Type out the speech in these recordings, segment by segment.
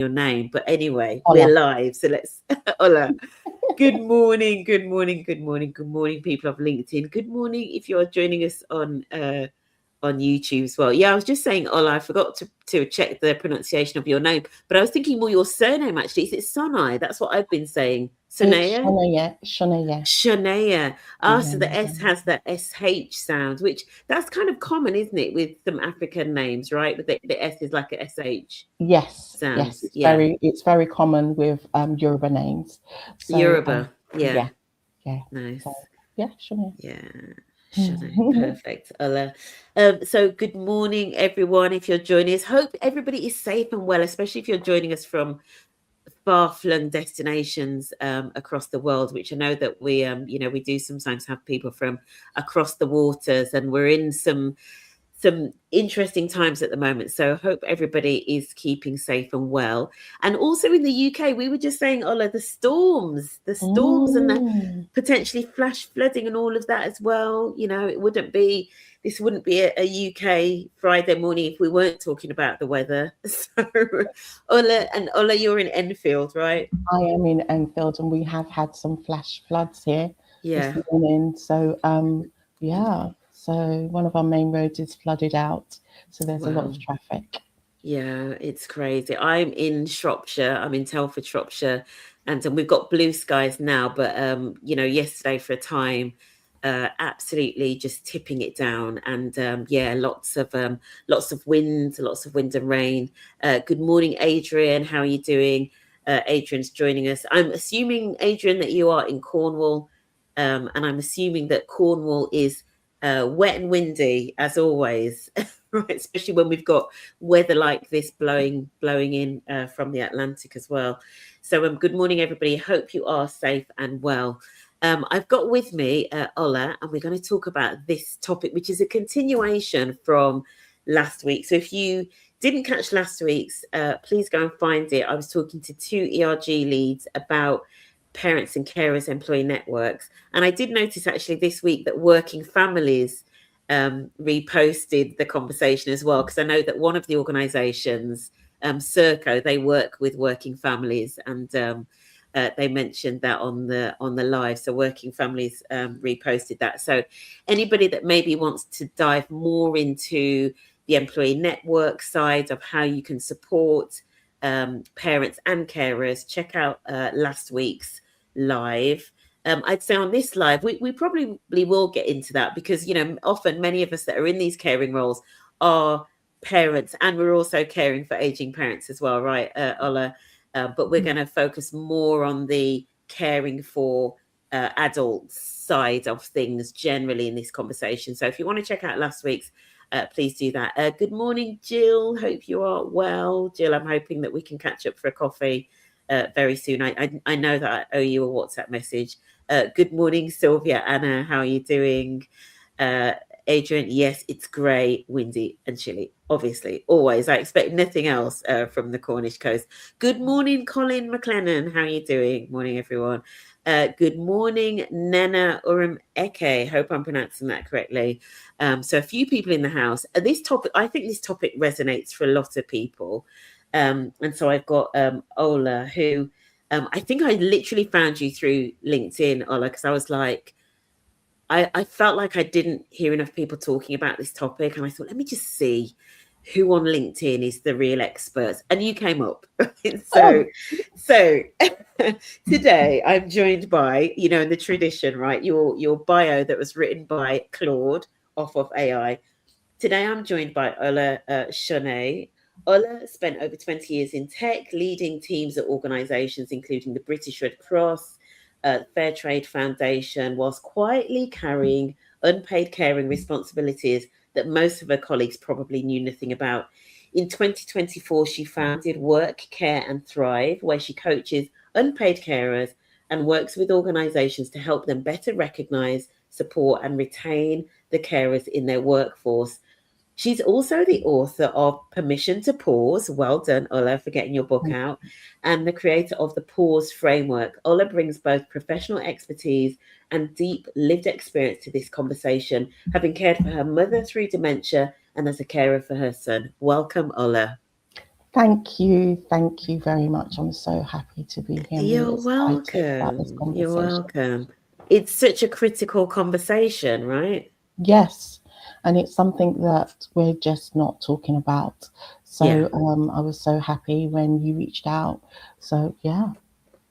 your name. But anyway, Ola. we're live. So let's, Ola. Good morning, good morning, good morning, good morning, people of LinkedIn. Good morning if you're joining us on YouTube as well. Yeah, I was just saying, Ola, I forgot to check the pronunciation of your name, but I was thinking more your surname actually. Is it Sonai? That's what I've been saying. It's Sonaya? Shonaya. Shonaya. Shania. Ah, so the Yeah. S has the SH sound, which that's kind of common, isn't it, with some African names, right? But the S is like a SH Yes. Yes. sounds. It's Yeah. very common with Yoruba names. So Yoruba. Yeah. yeah. Yeah. Nice. So yeah, Shonaya. Yeah. Shania. Perfect. Ola. So good morning, everyone. If you're joining us, hope everybody is safe and well, especially if you're joining us from far-flung destinations across the world, which I know that we do sometimes have people from across the waters, and we're in some interesting times at the moment. So hope everybody is keeping safe and well. And also in the UK, we were just saying, Ola, the storms and the Mm. potentially flash flooding and all of that as well. This wouldn't be a UK Friday morning if we weren't talking about the weather. So Ola, you're in Enfield, right? I am in Enfield, and we have had some flash floods here this Yeah. morning. So yeah. So one of our main roads is flooded out. So there's a lot Wow. of traffic. Yeah, it's crazy. I'm in Shropshire. I'm in Telford, Shropshire, and we've got blue skies now. But yesterday for a time, absolutely just tipping it down, and yeah, lots of wind and rain. Good morning, Adrian. How are you doing? Adrian's joining us. I'm assuming, Adrian, that you are in Cornwall, and I'm assuming that Cornwall is wet and windy as always, right? Especially when we've got weather like this blowing in from the Atlantic as well. So good morning, everybody. Hope you are safe and well. I've got with me Ola, and we're going to talk about this topic, which is a continuation from last week. So if you didn't catch last week's, please go and find it. I was talking to two ERG leads about parents and carers employee networks, and I did notice actually this week that Working Families reposted the conversation as well, because I know that one of the organisations, Serco, they work with working families, and they mentioned that on the live. So Working Families reposted that. So anybody that maybe wants to dive more into the employee network side of how you can support parents and carers, check out last week's live. I'd say on this live, we probably will get into that, because, often many of us that are in these caring roles are parents, and we're also caring for aging parents as well, right, Ola? But we're going to focus more on the caring for adults side of things generally in this conversation. So if you want to check out last week's, please do that. Good morning, Jill. Hope you are well. Jill, I'm hoping that we can catch up for a coffee very soon. I know that I owe you a WhatsApp message. Good morning, Sylvia. Anna, how are you doing? Uh, Adrian, yes, it's grey, windy, and chilly. Obviously, always. I expect nothing else from the Cornish coast. Good morning, Colin McLennan. How are you doing? Morning, everyone. Good morning, Nana Urum Eke. Hope I'm pronouncing that correctly. So a few people in the house. I think this topic resonates for a lot of people. And so I've got Ola, who I think I literally found you through LinkedIn, Ola, because I was like, I felt like I didn't hear enough people talking about this topic. And I thought, let me just see who on LinkedIn is the real experts. And you came up. Oh, So today I'm joined by, in the tradition, right? Your bio that was written by Claude off of AI. Today, I'm joined by Ola Soneye. Ola spent over 20 years in tech, leading teams at organisations including the British Red Cross, Fair Trade Foundation, whilst quietly carrying unpaid caring responsibilities that most of her colleagues probably knew nothing about. In 2024, she founded Work, Care and Thrive, where she coaches unpaid carers and works with organisations to help them better recognise, support and retain the carers in their workforce. She's also the author of Permission to Pause. Well done, Ola, for getting your book out. And the creator of the Pause Framework. Ola brings both professional expertise and deep lived experience to this conversation, having cared for her mother through dementia and as a carer for her son. Welcome, Ola. Thank you. Thank you very much. I'm so happy to be here. I'm really You're excited about this welcome. You're conversation. welcome. It's such a critical conversation, right? Yes, and it's something that we're just not talking about. Yeah. So I was so happy when you reached out. So yeah.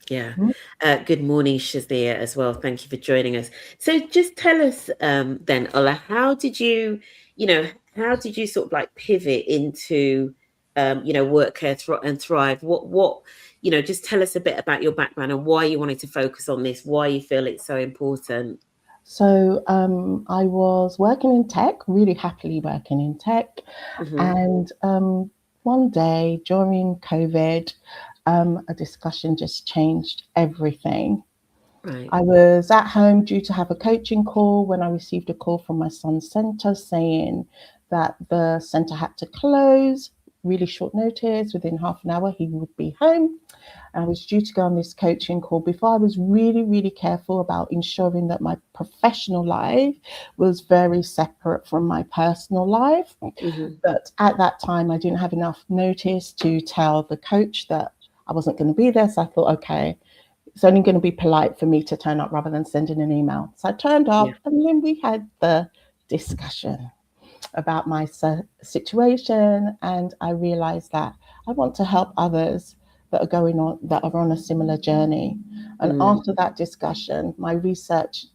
Yeah. Mm. Good morning, Shazia, as well. Thank you for joining us. So just tell us then, Ola, how did you sort of like pivot into, work, care, and thrive? Just tell us a bit about your background and why you wanted to focus on this, why you feel it's so important. So I was working in tech, really happily working in tech, Hmm. and one day during COVID, a discussion just changed everything. Right. I was at home due to have a coaching call when I received a call from my son's centre saying that the centre had to close, really short notice, within half an hour he would be home. I was due to go on this coaching call before I was really, really careful about ensuring that my professional life was very separate from my personal life. Hmm. But at that time, I didn't have enough notice to tell the coach that I wasn't going to be there. So I thought, okay, it's only going to be polite for me to turn up rather than sending an email. So I turned Yeah. up and then we had the discussion about my situation, and I realized that I want to help others that are on a similar journey. And Mm. after that discussion, my research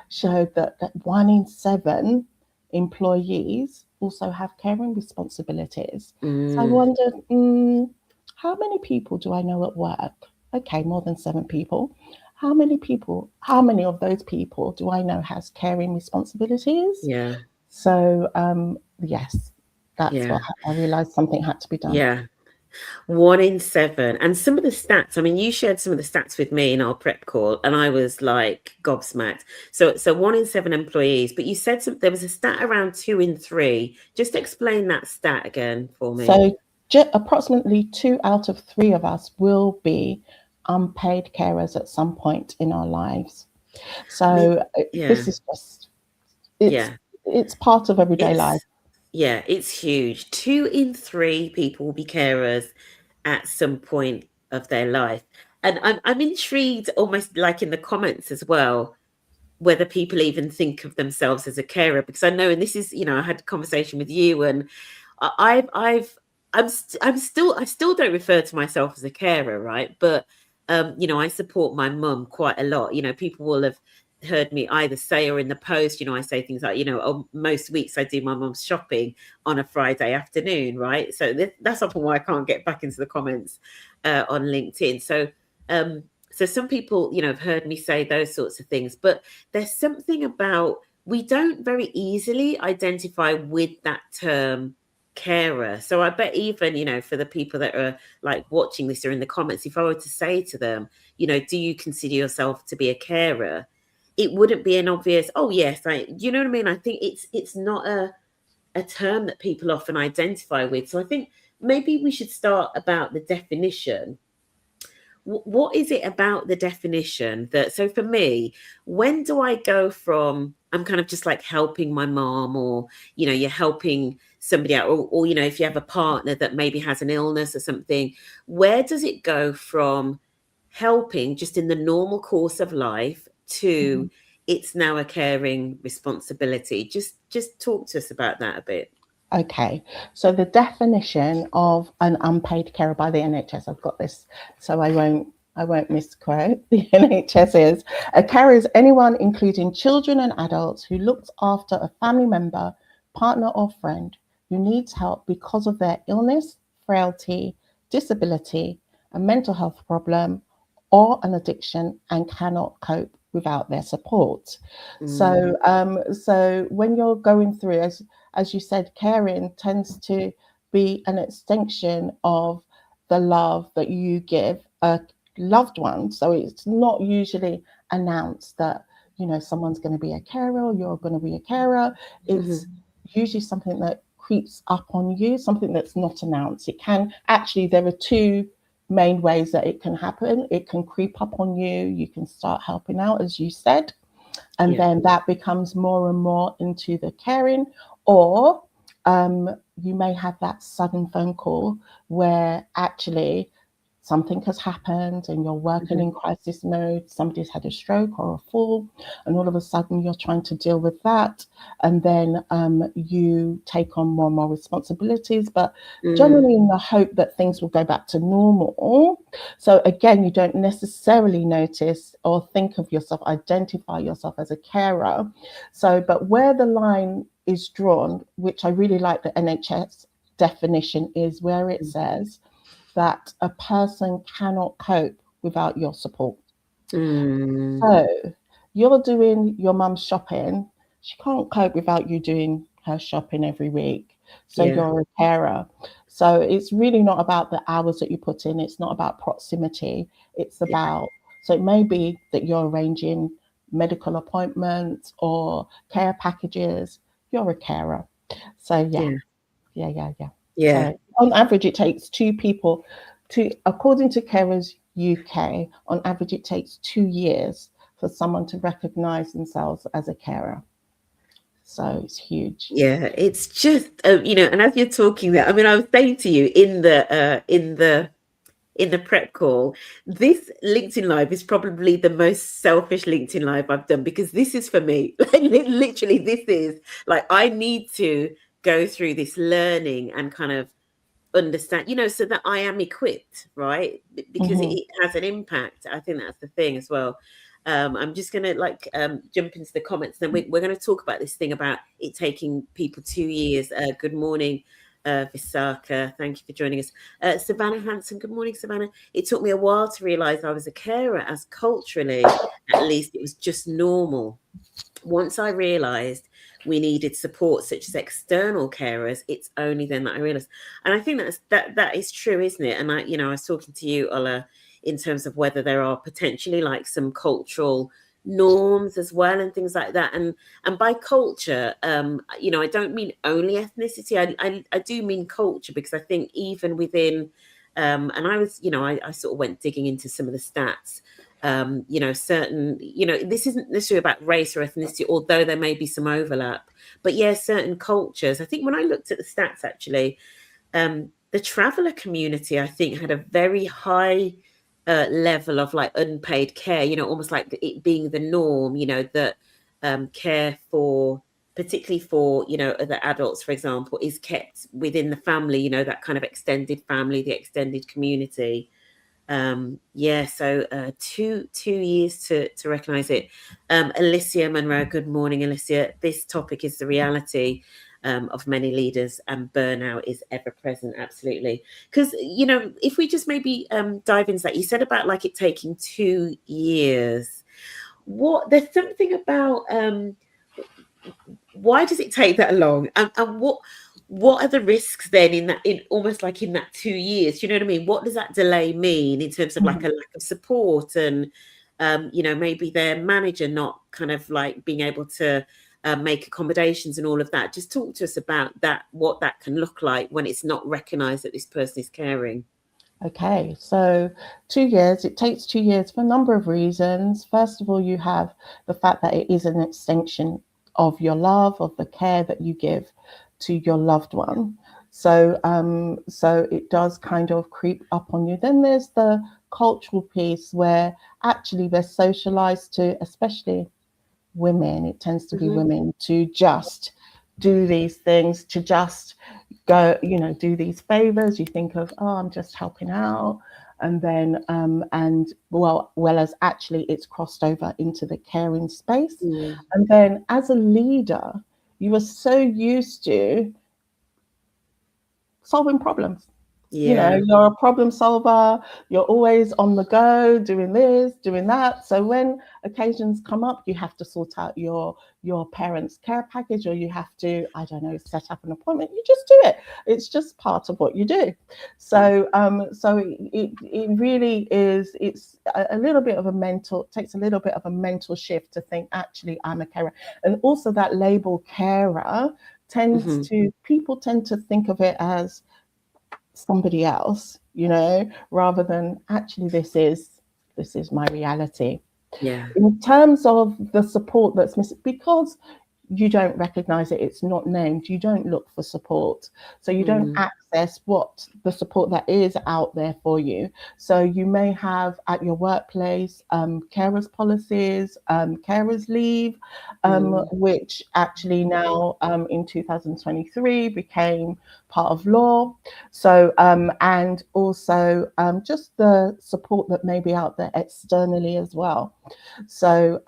showed that 1 in 7 employees also have caring responsibilities. So I Mm. wondered, how many people do I know at work? Okay, more than 7 people. How many of those people do I know has caring responsibilities? Yeah. So, yes, that's Yeah. what I realized something had to be done. Yeah. 1 in 7. And some of the stats, I mean, you shared some of the stats with me in our prep call, and I was like gobsmacked. So 1 in 7 employees, but you said there was a stat around 2 in 3. Just explain that stat again for me. So, approximately 2 out of 3 of us will be unpaid carers at some point in our lives. I mean, So, yeah, this is just it's yeah. it's part of everyday life. It's it's huge. 2 in 3 people will be carers at some point of their life. And I'm intrigued almost like in the comments as well whether people even think of themselves as a carer, because I know, and this is, I had a conversation with you, and I've I still don't refer to myself as a carer, right? But I support my mum quite a lot. People will have heard me either say or in the post, I say things like, oh, most weeks I do my mum's shopping on a Friday afternoon, right? So that's often why I can't get back into the comments on LinkedIn. Um, so some people, have heard me say those sorts of things, but there's something about we don't very easily identify with that term carer. So I bet even, for the people that are like watching this or in the comments, if I were to say to them, do you consider yourself to be a carer? It wouldn't be an obvious, oh yes, you know what I mean? I think it's not a term that people often identify with. So I think maybe we should start about the definition. What is it about the definition that, so for me, when do I go from I'm kind of just like helping my mom, or you're helping somebody out, or if you have a partner that maybe has an illness or something, where does it go from helping just in the normal course of life to Mhm. it's now a caring responsibility? Just talk to us about that a bit. Okay, so the definition of an unpaid carer by the NHS, I've got this, so I won't misquote. The NHS is a carer is anyone, including children and adults, who looks after a family member, partner, or friend who needs help because of their illness, frailty, disability, a mental health problem, or an addiction, and cannot cope without their support. Mm, So when you're going through, as you said, caring tends to be an extension of the love that you give a loved one. So it's not usually announced that, someone's going to be a carer or you're going to be a carer. It's mhm. usually something that creeps up on you, something that's not announced. It can actually, there are two main ways that it can happen. It can creep up on you. You can start helping out, as you said, and Yeah. then that becomes more and more into the caring, or you may have that sudden phone call where actually something has happened and you're working in crisis mode, somebody's had a stroke or a fall, and all of a sudden you're trying to deal with that. And then you take on more and more responsibilities, but generally in the hope that things will go back to normal. So again, you don't necessarily notice or think of yourself, identify yourself as a carer. So, but where the line is drawn, which I really like the NHS definition, is where it says that a person cannot cope without your support. So you're doing your mum's shopping. She can't cope without you doing her shopping every week. So Yeah. you're a carer. So it's really not about the hours that you put in. It's not about proximity. It's about, so it may be that you're arranging medical appointments or care packages. You're a carer. So yeah. Yeah. So on average, it takes two people to, according to Carers UK, on average, it takes 2 years for someone to recognize themselves as a carer. So it's huge. Yeah, it's just and as you're talking there, I mean, I was saying to you in the prep call, this LinkedIn Live is probably the most selfish LinkedIn Live I've done, because this is for me. Like, literally, this is like, I need to go through this learning and kind of understand, so that I am equipped, right? Because Mm-hmm. it has an impact. I think that's the thing as well. I'm just going to jump into the comments. Then we're going to talk about this thing about it taking people 2 years. Good morning, Visaka. Thank you for joining us. Savannah Hanson. Good morning, Savannah. It took me a while to realize I was a carer, as culturally, at least, it was just normal. Once I realized we needed support such as external carers, it's only then that I realized. And I think that is true, isn't it? And I was talking to you, Ola, in terms of whether there are potentially like some cultural norms as well and things like that. And by culture, I don't mean only ethnicity. I do mean culture, because I think even within and I was, I sort of went digging into some of the stats. Certain, this isn't necessarily about race or ethnicity, although there may be some overlap. But yeah, certain cultures. I think when I looked at the stats, actually, the traveller community, I think, had a very high level of like unpaid care. Almost like it being the norm. That care for, particularly for other adults, for example, is kept within the family. That kind of extended family, the extended community. So 2 years to recognize it. Alicia Monroe, good morning, Alicia. This topic is the reality of many leaders, and burnout is ever present. Absolutely. Because if we just maybe dive into that, you said about like it taking 2 years. There's something about why does it take that long, and what are the risks then in almost like in that 2 years? Do you know what I mean? What does that delay mean in terms of like a lack of support, and maybe their manager not kind of like being able to make accommodations and all of that? Just talk to us about that, what that can look like when it's not recognized that this person is caring. Okay, so 2 years, it takes 2 years for a number of reasons. First of all, you have the fact that it is an extension of your love, of the care that you give to your loved one. So, so it does kind of creep up on you. Then there's the cultural piece where actually they're socialized to, especially women, it tends to be women, to just do these things, to just go, do these favors. You think of, oh, I'm just helping out. And then, as actually it's crossed over into the caring space. And then as a leader, you are so used to solving problems. Yeah. You're a problem solver, you're always on the go, doing this, doing that. So when occasions come up, you have to sort out your parents' care package, or you have to, I don't know, set up an appointment. You just do it. It's just part of what you do. So it really is, it's a little bit of a mental, takes a little bit of a mental shift to think, actually, I'm a carer. And also that label carer people tend to think of it as somebody else, rather than actually this is my reality. Yeah. In terms of the support that's missing, because you don't recognize it, it's not named, you don't look for support. So you don't access what the support that is out there for you. So you may have at your workplace carers policies, carers leave, which actually now in 2023 became part of law. So and also just the support that may be out there externally as well. So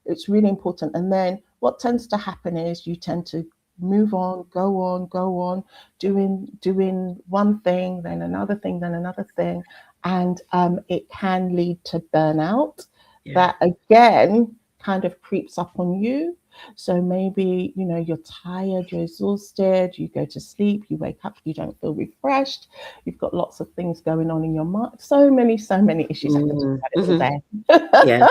it's really important. And then what tends to happen is you tend to move on, go on, doing one thing, then another thing, then another thing. And it can lead to burnout that again kind of creeps up on you. So maybe, you know, you're tired, you're exhausted, you go to sleep, you wake up, you don't feel refreshed, you've got lots of things going on in your mind. So many issues. I can talk about it all day. Yeah.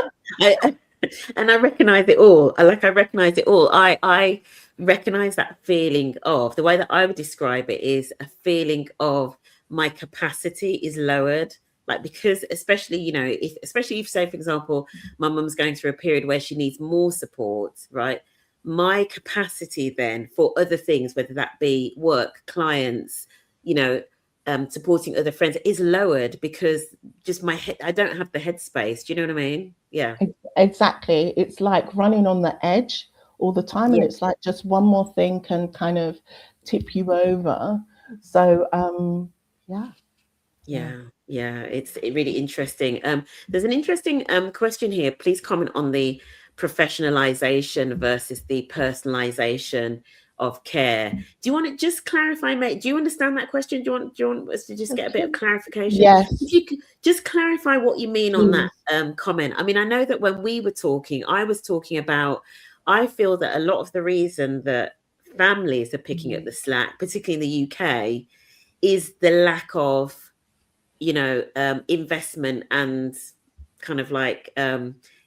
And I recognize it all. I recognize it all. I recognize that feeling of, the way that I would describe it is a feeling of my capacity is lowered. Like, because especially, you know, especially if, say, for example, my mum's going through a period where she needs more support, right? My capacity then for other things, whether that be work, clients, you know, supporting other friends, is lowered because just my head, I don't have the headspace. Do you know what I mean? Yeah. Exactly. It's like running on the edge all the time, and it's like just one more thing can kind of tip you over. So Yeah, it's really interesting. There's an interesting question here. Please comment on the professionalization versus the personalization of care. Do you want to just clarify, mate? Do you understand that question? Do you want us to just get a bit of clarification? If yes, you could just clarify what you mean on please. that comment. I mean, I know that when we were talking, I was talking about, I feel that a lot of the reason that families are picking up the slack, particularly in the UK, is the lack of, you know, investment and kind of like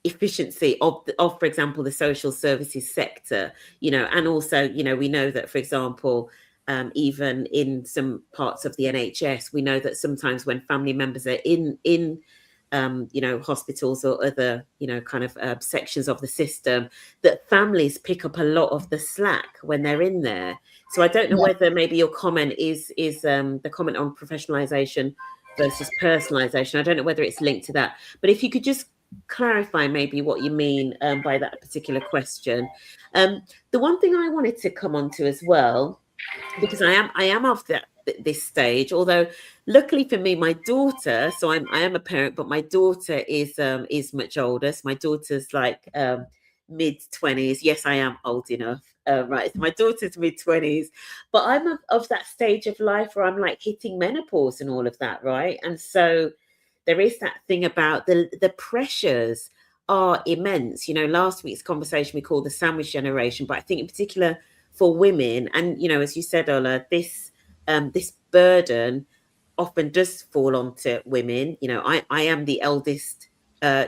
efficiency of, for example, the social services sector, you know, and also, you know, we know that, for example, even in some parts of the NHS, we know that sometimes when family members are in you know, hospitals or other, you know, kind of sections of the system, that families pick up a lot of the slack when they're in there. So I don't know whether maybe your comment is the comment on professionalization versus personalization. I don't know whether it's linked to that, but if you could just clarify maybe what you mean by that particular question. The one thing I wanted to come on to as well, because I am of this stage, although luckily for me, my daughter, so I am a parent, but my daughter is much older. So my daughter's like mid-20s. Yes, I am old enough. Right. So my daughter's mid-20s, but I'm of that stage of life where I'm like hitting menopause and all of that, right? And so there is that thing about the pressures are immense. You know, last week's conversation we called the sandwich generation, but I think in particular for women, and you know, as you said, Ola, this burden often does fall onto women. You know, I am the eldest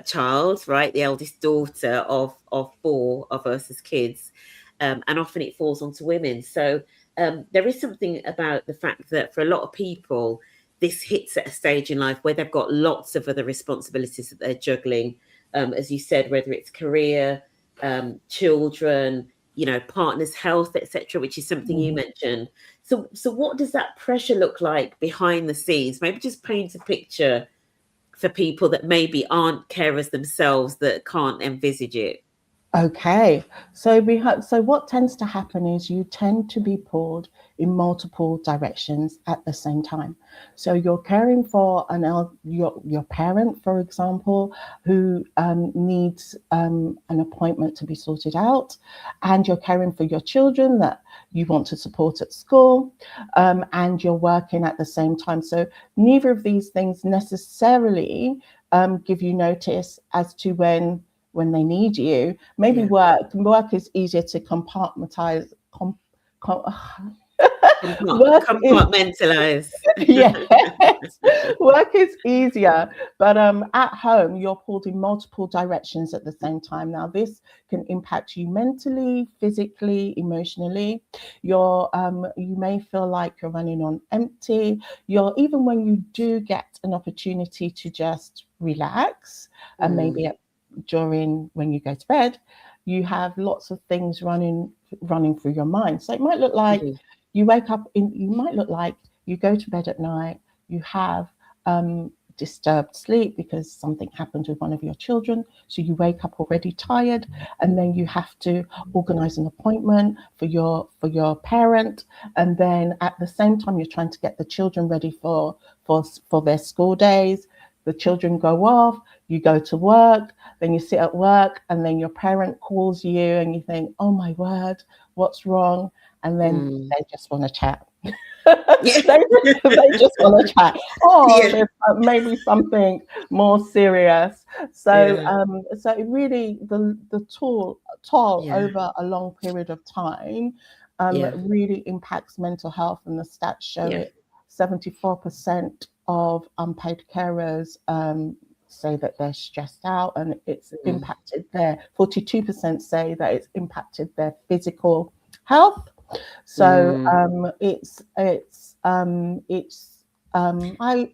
child, right? The eldest daughter of four of us as kids, and often it falls onto women. So there is something about the fact that for a lot of people, this hits at a stage in life where they've got lots of other responsibilities that they're juggling. As you said, whether it's career, children, you know, partner's health, etc., which is something you mentioned. So what does that pressure look like behind the scenes? Maybe just paint a picture for people that maybe aren't carers themselves, that can't envisage it. Okay, so so what tends to happen is you tend to be pulled in multiple directions at the same time. So you're caring for your parent, for example, who needs an appointment to be sorted out, and you're caring for your children that you want to support at school, and you're working at the same time. So neither of these things necessarily give you notice as to when they need you. Maybe work is easier to compartmentalize. Work is, Compartmentalize. yes, work is easier, but at home you're pulled in multiple directions at the same time. Now this can impact you mentally, physically, emotionally. You may feel like you're running on empty. Even when you do get an opportunity to just relax, and maybe during when you go to bed, you have lots of things running running through your mind. So it might look like Mm-hmm. you wake up you might look like you go to bed at night, you have disturbed sleep because something happened with one of your children. So you wake up already tired, and then you have to organize an appointment for your parent, and then at the same time you're trying to get the children ready for their school days. The children go off, you go to work, then you sit at work, and then your parent calls you and you think, oh my word, what's wrong? And then Mm. they just want to chat. Yeah. They just want to chat. Oh, Yeah. there's maybe something more serious. So, Yeah. so it really the toll Yeah. over a long period of time Yeah. really impacts mental health, and the stats show Yeah. it. 74% of unpaid carers say that they're stressed out, and it's Mm. impacted their 42% say that it's impacted their physical health. So Mm.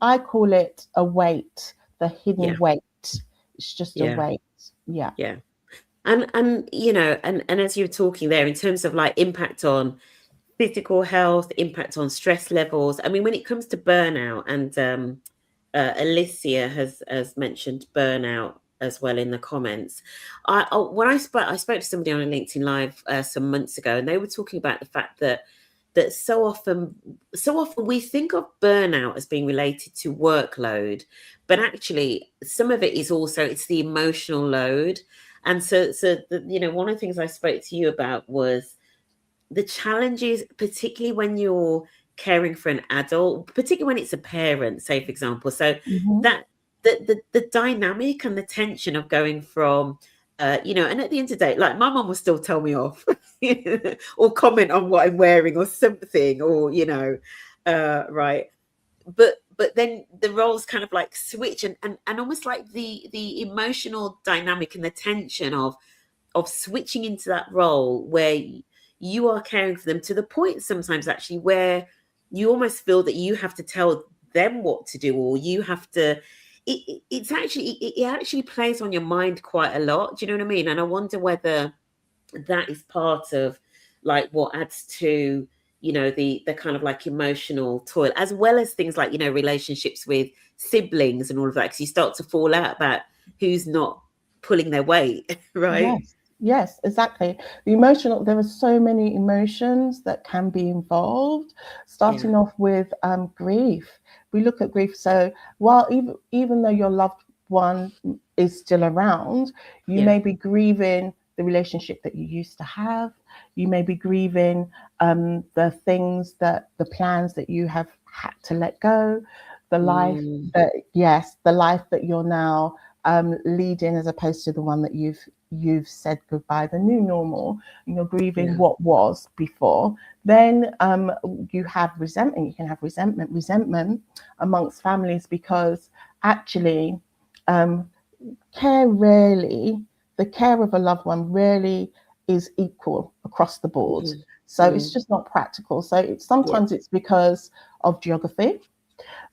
I call it a weight, the Yeah. hidden weight. It's just a Yeah. weight. Yeah. Yeah. And you know, and as you were talking there, in terms of like impact on physical health, impact on stress levels. I mean, when it comes to burnout, and Alicia has mentioned burnout as well in the comments. When I spoke to somebody on a LinkedIn Live some months ago, and they were talking about the fact that so often we think of burnout as being related to workload, but actually some of it is also it's the emotional load. And one of the things I spoke to you about was the challenges, particularly when you're caring for an adult, particularly when it's a parent, say for example. So Mm-hmm. that the dynamic and the tension of going from and at the end of the day, like my mom will still tell me off or comment on what I'm wearing or something, or right. But then the roles kind of like switch, and almost like the emotional dynamic and the tension of switching into that role where you are caring for them, to the point sometimes actually where you almost feel that you have to tell them what to do, or you have to it actually plays on your mind quite a lot. Do you know what I mean? And I wonder whether that is part of like what adds to the kind of like emotional toil, as well as things like relationships with siblings and all of that, because you start to fall out about who's not pulling their weight. Right. Yes, yes, exactly. There are so many emotions that can be involved, Yeah. starting off with grief. We look at grief. So while even though your loved one is still around, you Yeah. may be grieving the relationship that you used to have. You may be grieving the plans that you have had to let go, Mm, the life that you're now leading, as opposed to the one that you've said goodbye, the new normal, and you're grieving yeah. what was before. Then you have resentment. You can have resentment amongst families, because actually um, care rarely, the care of a loved one rarely is equal across the board. Mhm. So it's Mm, just not practical. So yeah. sometimes it's because of geography.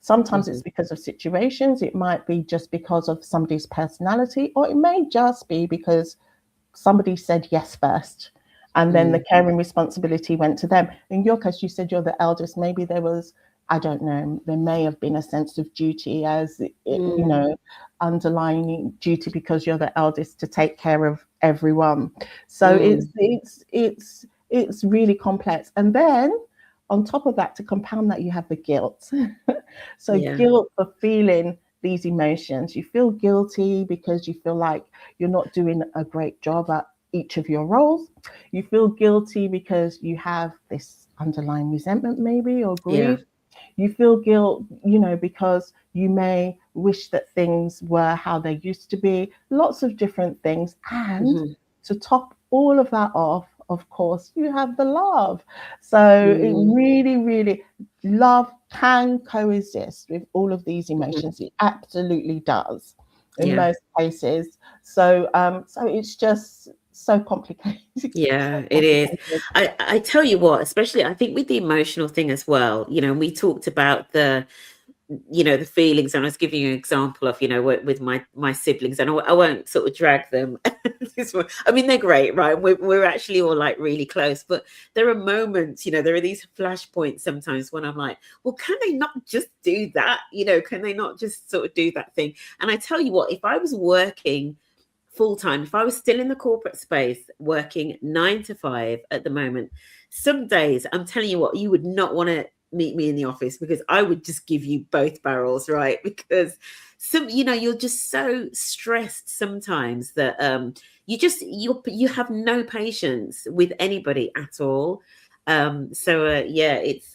Sometimes it's Mhm. because of situations. It might be just because of somebody's personality, or it may just be because somebody said yes first, and then the Mm, caring responsibility went to them. In your case, you said you're the eldest. Maybe there was, I don't know, there may have been a sense of duty, mm, underlying duty, because you're the eldest, to take care of everyone. So mm, it's really complex. And then on top of that, to compound that, you have the guilt. So yeah. guilt for feeling these emotions. You feel guilty because you feel like you're not doing a great job at each of your roles. You feel guilty because you have this underlying resentment, maybe, or Yeah. grief. You feel guilt, because you may wish that things were how they used to be, lots of different things. And Mhm. to top all of that off, of course, you have the love. So it Mm, really, really, love can coexist with all of these mhm. emotions. It absolutely does in Yeah. most cases. So it's just so complicated. So Yeah, it is. complicated. I tell you what, especially I think with the emotional thing as well, we talked about the you know, the feelings. And I was giving you an example of, you know, with my siblings, and I won't sort of drag them. I mean, they're great, right? We're actually all like really close, but there are moments, you know, there are these flashpoints sometimes when I'm like, well, can they not just do that? You know, can they not just sort of do that thing? And I tell you what, if I was working full time, if I was still in the corporate space, working 9 to 5 at the moment, some days, I'm telling you what, you would not want to meet me in the office, because I would just give you both barrels, right? Because some, you know, you're just so stressed sometimes that you have no patience with anybody at all. Yeah, it's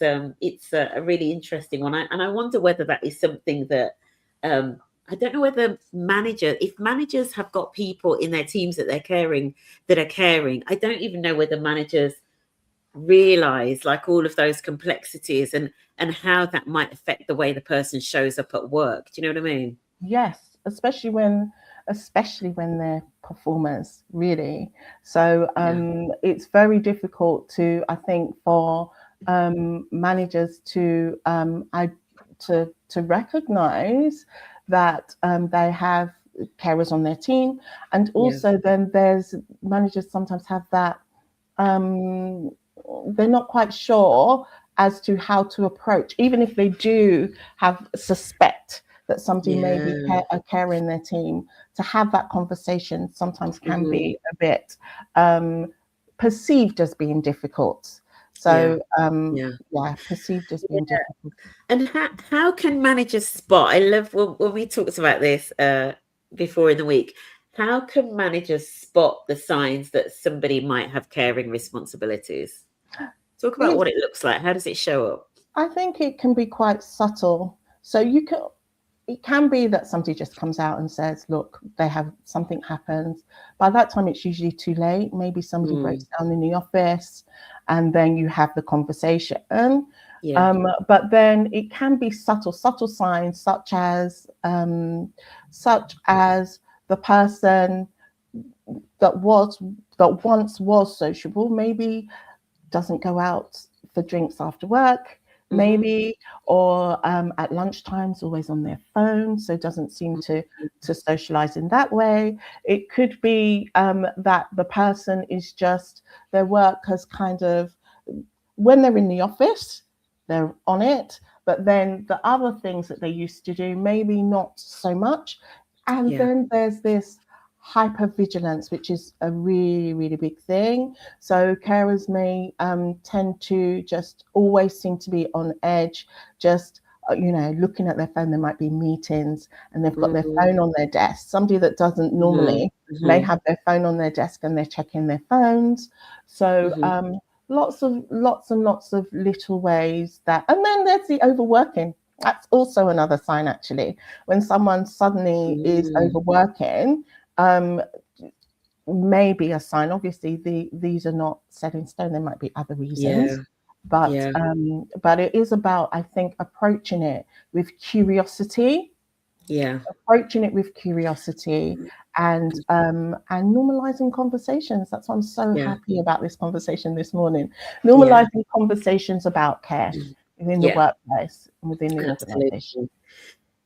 a really interesting one. And I wonder whether that is something that I don't know whether if managers have got people in their teams that are caring, I don't even know whether managers realize like all of those complexities and how that might affect the way the person shows up at work. Do you know what I mean? Yes, especially when they're performers, really. So Yeah. it's very difficult to, I think, for managers to recognize that they have carers on their team, and Yeah. also then there's managers sometimes have that um, they're not quite sure as to how to approach, even if they do have suspect that somebody may be Yeah. a carer in their team. To have that conversation sometimes can Mhm. be a bit perceived as being difficult. Yeah. So Yeah. yeah, perceived as being Yeah. difficult. And how can managers spot? I love when we talked about this before in the week. How can managers spot the signs that somebody might have caring responsibilities? Talk about It's, what it looks like. How does it show up? I think it can be quite subtle. So you can, it can be that somebody just comes out and says, look, they have something happens. By that time, it's usually too late. Maybe somebody Mm, breaks down in the office and then you have the conversation. yeah. But then it can be subtle signs such as the person that was that once was sociable, maybe doesn't go out for drinks after work, Hmm. maybe, or at lunchtimes always on their phone, so doesn't seem to socialize in that way. It could be that the person is just their work has kind of when they're in the office, they're on it, but then the other things that they used to do, maybe not so much. And Yeah. then there's this hypervigilance, which is a really, really big thing. So carers may tend to just always seem to be on edge, just looking at their phone. There might be meetings and they've got their Hmm. phone on their desk. Somebody that doesn't Hmm. normally may Hmm. have their phone on their desk and they're checking their phones. So Hmm. lots and lots of little ways that, and then there's the overworking. That's also another sign, actually. When someone suddenly is Mm, overworking, um, may be a sign. Obviously, these are not set in stone. There might be other yeah. reasons, but Yeah. but it is about, I think, approaching it with curiosity, Yeah. and normalizing conversations. That's why I'm so Yeah. happy about this conversation this morning. Yeah. Normalizing conversations about care within the Yeah. workplace and within the organization.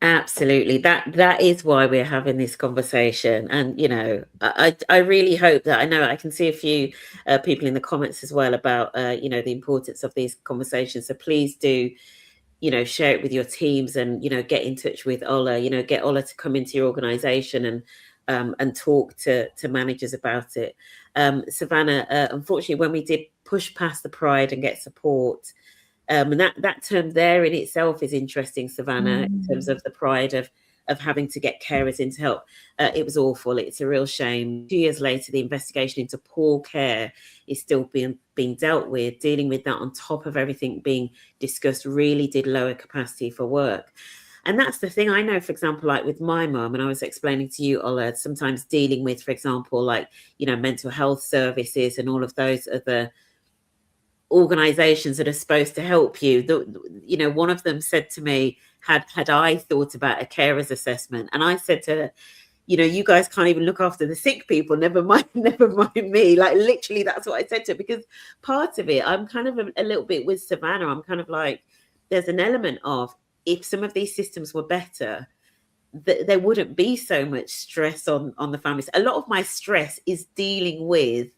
Absolutely. Absolutely. That is why we're having this conversation. And you know, I really hope that I know I can see a few people in the comments as well about you know, the importance of these conversations. So please do, you know, share it with your teams, and you know, get in touch with Ola. You know, get Ola to come into your organization and talk to managers about it. Savannah, unfortunately, when we did push past the pride and get support, and that term there in itself is interesting, Savannah, in terms Mm, of the pride of having to get carers in to help. It was awful. It's a real shame. 2 years later, the investigation into poor care is still being dealt with. Dealing with that on top of everything being discussed really did lower capacity for work. And that's the thing. I know, for example, like with my mum, and I was explaining to you, Ola, sometimes dealing with, for example, like, you know, mental health services and all of those other organizations that are supposed to help you. You know, one of them said to me, had I thought about a carer's assessment? And I said to her, you know, you guys can't even look after the sick people, never mind never mind me. Like literally that's what I said to her, because part of it, I'm kind of a little bit with Savannah. I'm kind of like, there's an element of if some of these systems were better, there wouldn't be so much stress on the families. A lot of my stress is dealing with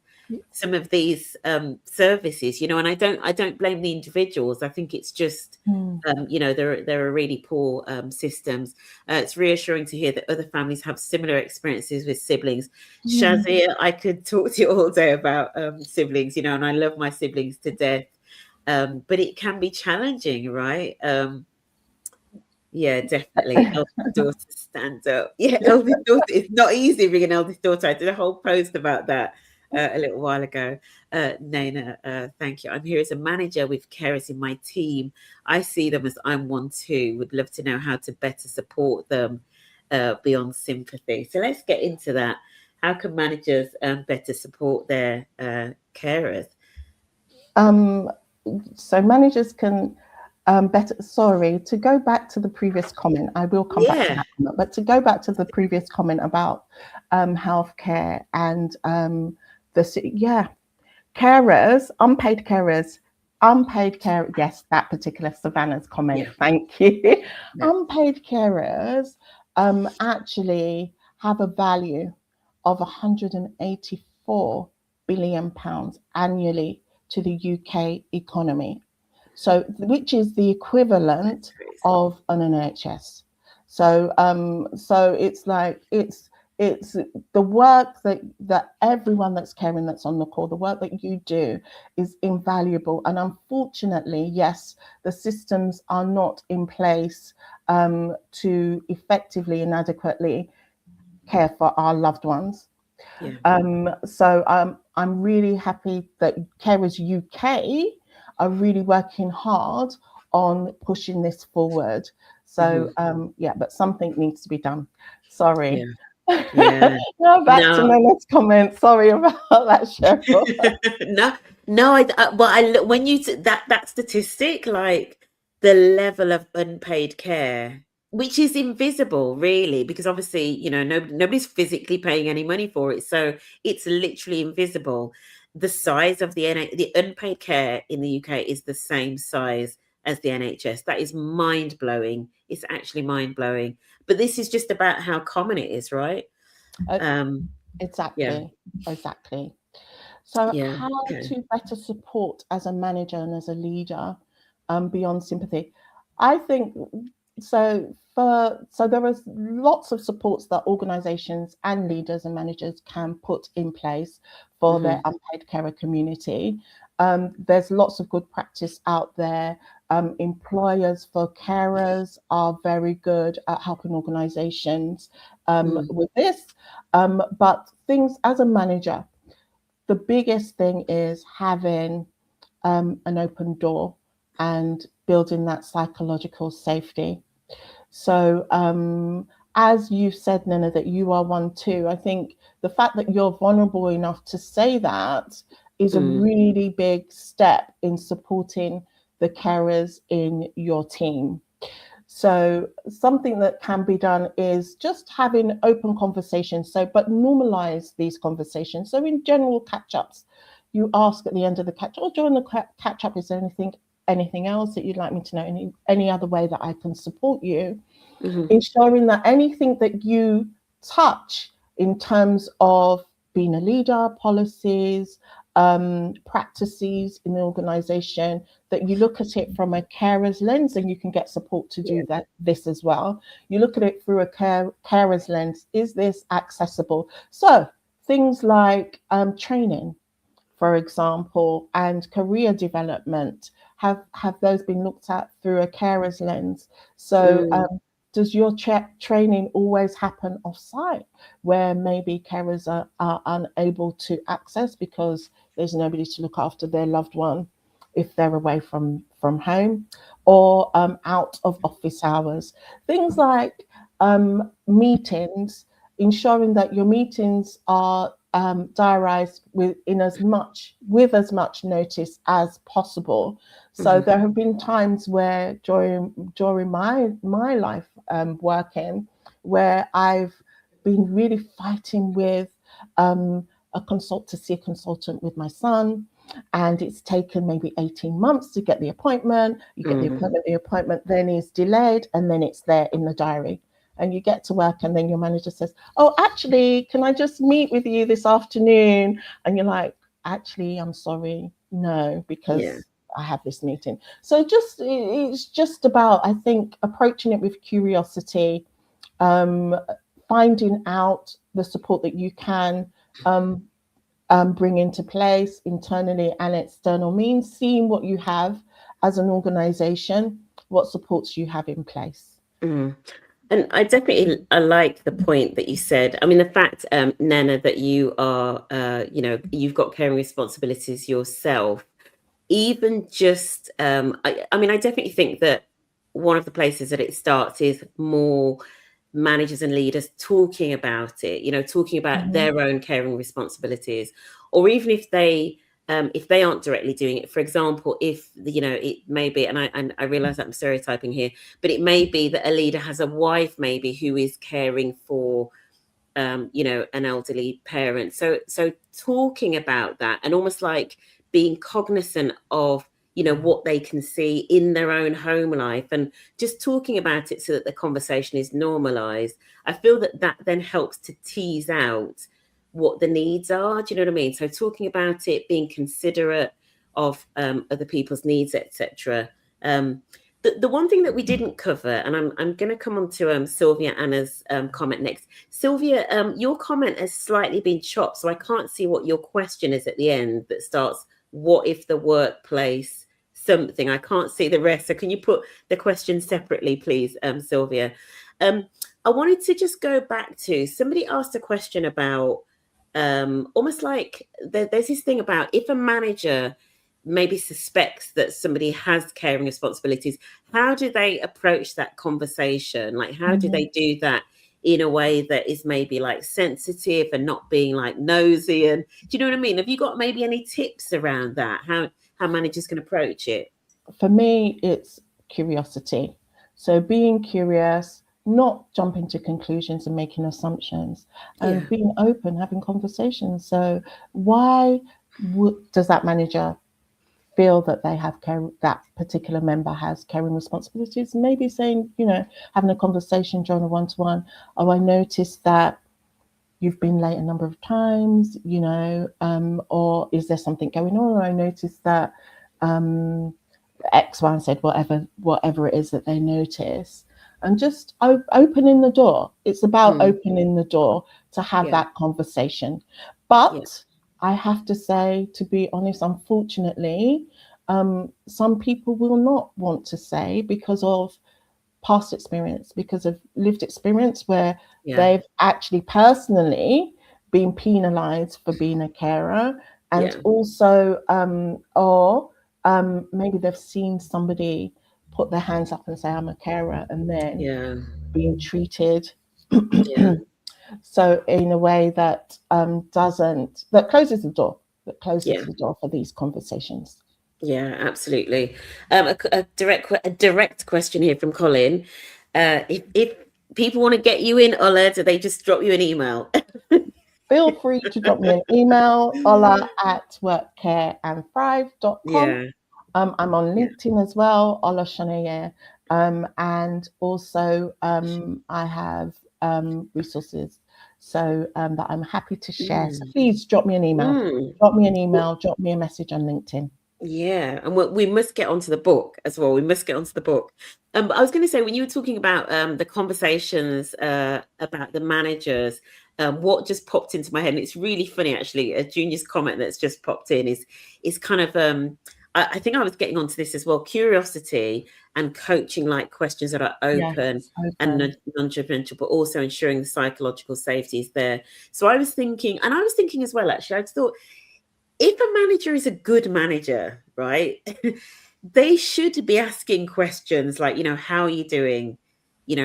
some of these services, you know, and I don't blame the individuals. I think it's just you know, there are really poor systems. It's reassuring to hear that other families have similar experiences with siblings. Shazia, I could talk to you all day about siblings, you know, and I love my siblings to death. But it can be challenging, right? Yeah, definitely. Eldest daughter, stand up. Yeah, eldest daughter. It's not easy being an eldest daughter. I did a whole post about that a little while ago. Naina, thank you. I'm here as a manager with carers in my team. I see them as I'm one too. Would love to know how to better support them beyond sympathy. So let's get into that. How can managers better support their carers? So managers can better, sorry, to go back to the previous comment, I will come back to Yeah, that comment, but to go back to the previous comment about healthcare and yeah, carers, unpaid care, yes, that particular Savannah's comment, yeah, thank you. yeah. Unpaid carers actually have a value of 184 billion pounds annually to the UK economy. So, which is the That's equivalent crazy. of an NHS. So it's like it's the work that everyone that's caring, that's on the call, the work that you do is invaluable. And unfortunately, yes, the systems are not in place to effectively and adequately care for our loved ones. Yeah. I'm really happy that Carers UK are really working hard on pushing this forward. Hmm. Yeah, but something needs to be done. Sorry. Yeah. Yeah. Now back to No. Nana's comment. Sorry about that, Cheryl. No, no, but I look when that statistic, like the level of unpaid care, which is invisible, really, because obviously, you know, nobody's physically paying any money for it, so it's literally invisible. The size of the unpaid care in the UK is the same size as the NHS. That is mind blowing. It's actually mind blowing. But this is just about how common it is, right? Uh, Um, yeah, exactly, exactly. So, yeah, how okay. to better support as a manager and as a leader beyond sympathy? I think so. So there are lots of supports that organisations and leaders and managers can put in place for their Hmm. unpaid carer community. There's lots of good practice out there. Employers for carers are very good at helping organisations Mm, with this. But things as a manager, the biggest thing is having an open door and building that psychological safety. So, as you've said, Nina, that you are one too, I think the fact that you're vulnerable enough to say that is a mm, really big step in supporting the carers in your team. So something that can be done is just having open conversations. So, but normalize these conversations. So in general catch-ups, you ask at the end of the catch or during the catch-up, is there anything else that you'd like me to know? Any other way that I can support you? mhm, Ensuring that anything that you touch in terms of being a leader, policies, practices in the organization, that you look at it from a carer's lens, and you can get support to yeah, do this as well. You look at it through a carer's lens. Is this accessible? So things like training, for example, and career development, have those been looked at through a carer's lens? So mm, does your training always happen off site, where maybe carers are unable to access because there's nobody to look after their loved one if they're away from home, or out of office hours? Things like meetings, ensuring that your meetings are diarised with as much notice as possible. So mhm, there have been times where during my life working, where I've been really fighting with a consultant with my son, and it's taken maybe 18 months to get the appointment. You get the appointment then is delayed, and then it's there in the diary. And you get to work, and then your manager says, "Oh, actually, can I just meet with you this afternoon?" And you're like, "Actually, I'm sorry, no, Yeah. because I have this meeting." So it's just about, I think, approaching it with curiosity, um, finding out the support that you can um, bring into place internally and external means, seeing what you have as an organization, what supports you have in place. Mm. And I like the point that you said. I mean, the fact, Nana, that you are, you've got caring responsibilities yourself. Even just, I mean, I definitely think that one of the places that it starts is more managers and leaders talking about it, talking about Mm-hmm. their own caring responsibilities, or even if they aren't directly doing it. For example, if it may be, and I realize that I'm stereotyping here, but it may be that a leader has a wife maybe who is caring for an elderly parent. So talking about that and almost like being cognizant of, what they can see in their own home life, and just talking about it so that the conversation is normalized. I feel that that then helps to tease out what the needs are. Do you know what I mean? So talking about it, being considerate of other people's needs, etc. The one thing that we didn't cover, and I'm going to come on to Sylvia Anna's comment next. Sylvia, your comment has slightly been chopped, so I can't see what your question is at the end that starts, what if the workplace something? I can't see the rest. So can you put the question separately, please, Sylvia? I wanted to just go back to, somebody asked a question about almost like there's this thing about if a manager maybe suspects that somebody has caring responsibilities, how do they approach that conversation? Like, how do Mm-hmm. they do that in a way that is maybe like sensitive and not being like nosy? And do you know what I mean? Have you got maybe any tips around that? How managers can approach it? For me, it's curiosity. So being curious, not jumping to conclusions and making assumptions, Yeah. and being open, having conversations. So why does that manager feel that they have care, that particular member has caring responsibilities? Maybe saying, having a conversation during a one-to-one. Oh, I noticed that you've been late a number of times, or is there something going on? Or I noticed that X, Y, and Z, whatever it is that they notice, and just opening the door. It's about Mm. opening the door to have Yeah. that conversation. Yeah. But I have to say, to be honest, unfortunately, some people will not want to say because of past experience, because of lived experience where Yeah. they've actually personally been penalized for being a carer, and Yeah. also or maybe they've seen somebody put their hands up and say I'm a carer, and then Yeah. being treated Yeah. so in a way that doesn't that closes the door, Yeah. for these conversations. Yeah, absolutely. A direct question here from Colin. If people want to get you in, Ola, do they just drop you an email? Feel free to drop me an email, ola@workcareandthrive.com. Yeah, I'm on yeah. LinkedIn as well, Ola Soneye. And also I have resources that I'm happy to share. So Mm. please drop me an email. Mm. Drop me an Well, email, drop me a message on LinkedIn. yeah, and we must get onto the book as well. We must get onto the book. But I was going to say, when you were talking about the conversations about the managers, what just popped into my head, and it's really funny actually. A junior's comment that's just popped in is kind of I think I was getting onto this as well. Curiosity and coaching, like questions that are open Yes, and open. non-judgmental, but also ensuring the psychological safety is there. So I was thinking, and I was thinking as well. Actually, I just thought, if a manager is a good manager, right, they should be asking questions like, how are you doing?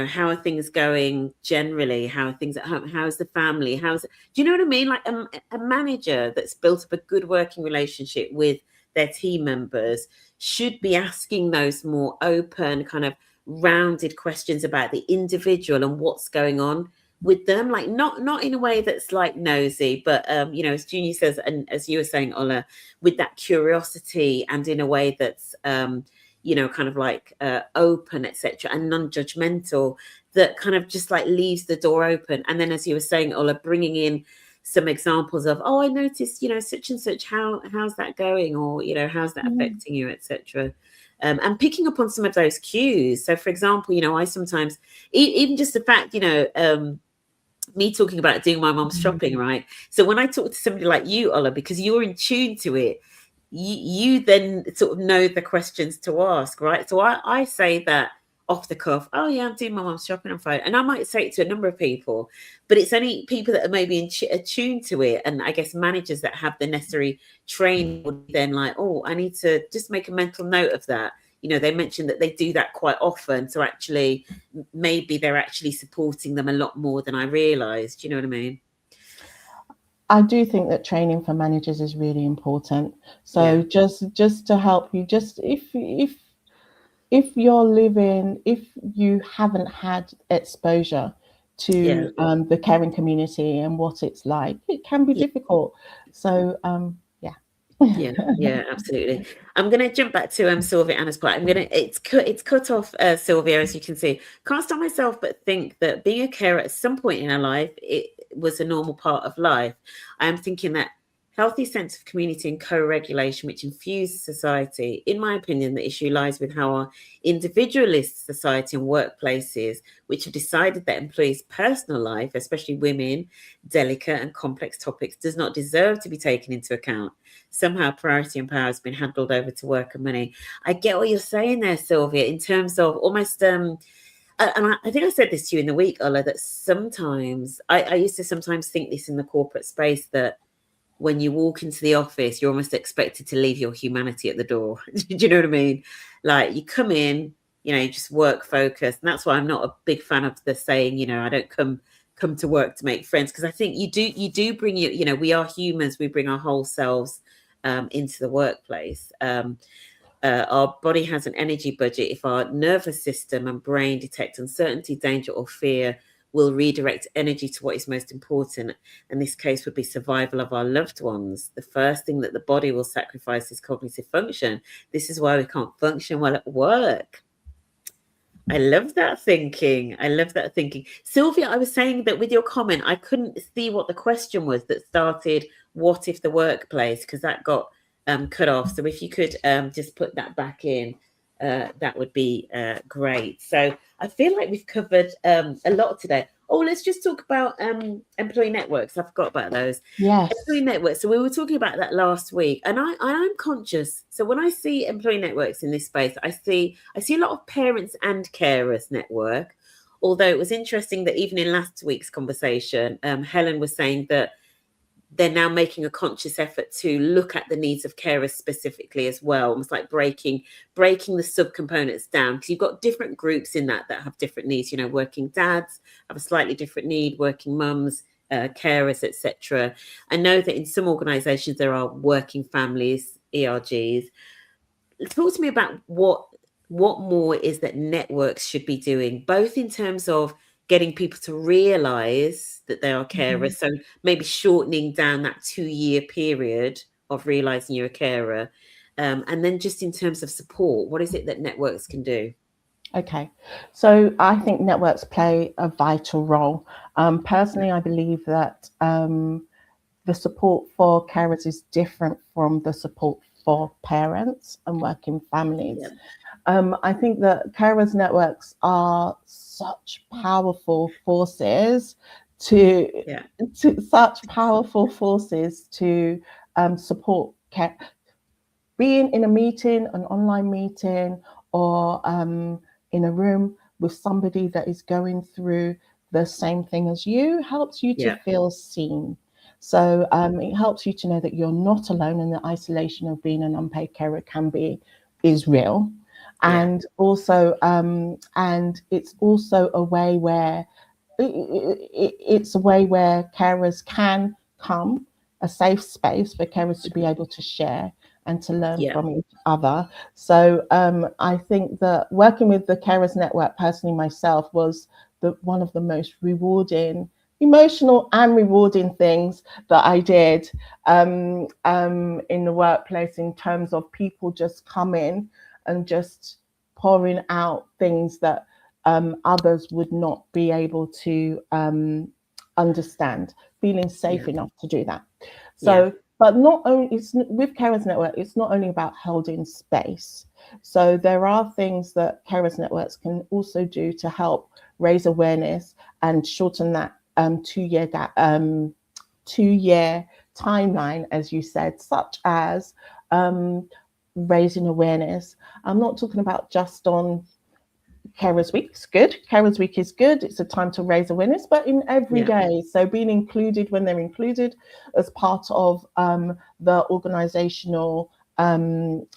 How are things going generally? How are things at home? How's the family? Do you know what I mean? Like a manager that's built up a good working relationship with their team members should be asking those more open, kind of rounded questions about the individual and what's going on with them, like not in a way that's like nosy, but you know, as Junior says, and as you were saying, Ola, with that curiosity, and in a way that's you know, kind of like open, etc., and non-judgmental, that kind of just like leaves the door open. And then, as you were saying, Ola, bringing in some examples of, oh, I noticed, you know, such and such, how's that going, or you know, how's that affecting you, etc. And picking up on some of those cues. So, for example, you know, I sometimes, even just the fact, you know, me talking about doing my mom's shopping, right? So when I talk to somebody like you, Ola, because you're in tune to it, you then sort of know the questions to ask, right? So I say that off the cuff, oh yeah, I'm doing my mom's shopping on Friday. And I might say it to a number of people, but it's only people that are maybe attuned to it. And I guess managers that have the necessary training would then like, oh, I need to just make a mental note of that. You know, they mentioned that they do that quite often. So actually, maybe they're actually supporting them a lot more than I realized. You know what I mean? I do think that training for managers is really important. Yeah. So just to help you, just if you're living, if you haven't had exposure Yeah. to the caring community and what it's like, it can be Yeah. difficult. So yeah. Yeah, yeah, absolutely. I'm going to jump back to Sylvia Anna's part. It's cut off, Sylvia, as you can see. Can't stop myself but think that being a carer at some point in our life, it was a normal part of life. I am thinking that healthy sense of community and co-regulation which infuse society. In my opinion, the issue lies with how our individualist society and workplaces, which have decided that employees' personal life, especially women, delicate and complex topics, does not deserve to be taken into account. Somehow priority and power has been handled over to work and money. I get what you're saying there, Sylvia, in terms of almost and I think I said this to you in the week, Ola, that sometimes I used to sometimes think this in the corporate space, that when you walk into the office, you're almost expected to leave your humanity at the door. Do you know what I mean? Like you come in, you know, you just work focused. And that's why I'm not a big fan of the saying, you know, I don't come to work to make friends, because I think you do bring you know, we are humans, we bring our whole selves into the workplace. Our body has an energy budget. If our nervous system and brain detect uncertainty, danger, or fear, will redirect energy to what is most important. And this case would be survival of our loved ones. The first thing that the body will sacrifice is cognitive function. This is why we can't function well at work. I love that thinking. I love that thinking. Sylvia, I was saying that with your comment, I couldn't see what the question was that started, what if the workplace, because that got cut off. So if you could just put that back in, that would be great. So I feel like we've covered a lot today. Oh, let's just talk about employee networks. I forgot about those. Yes. Employee networks. So we were talking about that last week, and I'm conscious. So when I see employee networks in this space, I see a lot of parents and carers network. Although it was interesting that even in last week's conversation, Helen was saying that they're now making a conscious effort to look at the needs of carers specifically as well, almost like breaking the subcomponents down, because you've got different groups in that have different needs. You know, working dads have a slightly different need, working mums, carers, etc. I know that in some organizations there are working families, ERGs. Talk to me about what more is that networks should be doing, both in terms of getting people to realize that they are carers, so maybe shortening down that 2-year period of realizing you're a carer, and then just in terms of support, what is it that networks can do? Okay, so I think networks play a vital role. Personally, I believe that the support for carers is different from the support for parents and working families. Yeah. I think that carers networks are such powerful forces to Yeah. Support care. Being in a meeting, an online meeting, or in a room with somebody that is going through the same thing as you helps you to Yeah. feel seen. So it helps you to know that you're not alone, and the isolation of being an unpaid carer is real. Yeah. And also, and it's also a way where it's a way where carers can come, a safe space for carers to be able to share and to learn Yeah. from each other. So I think that working with the Carers Network personally myself was one of the most rewarding, emotional and rewarding things that I did in the workplace, in terms of people just coming and just pouring out things that others would not be able to understand, feeling safe Yeah. enough to do that. Yeah. So, but not only, it's with Carers Network, it's not only about holding space. So there are things that Carers Networks can also do to help raise awareness and shorten that 2 year gap, 2 year timeline, as you said, such as raising awareness. I'm not talking about just on Carers Week. It's good. Carers Week is good. It's a time to raise awareness, but in every Yeah. day. So being included when they're included as part of the organizational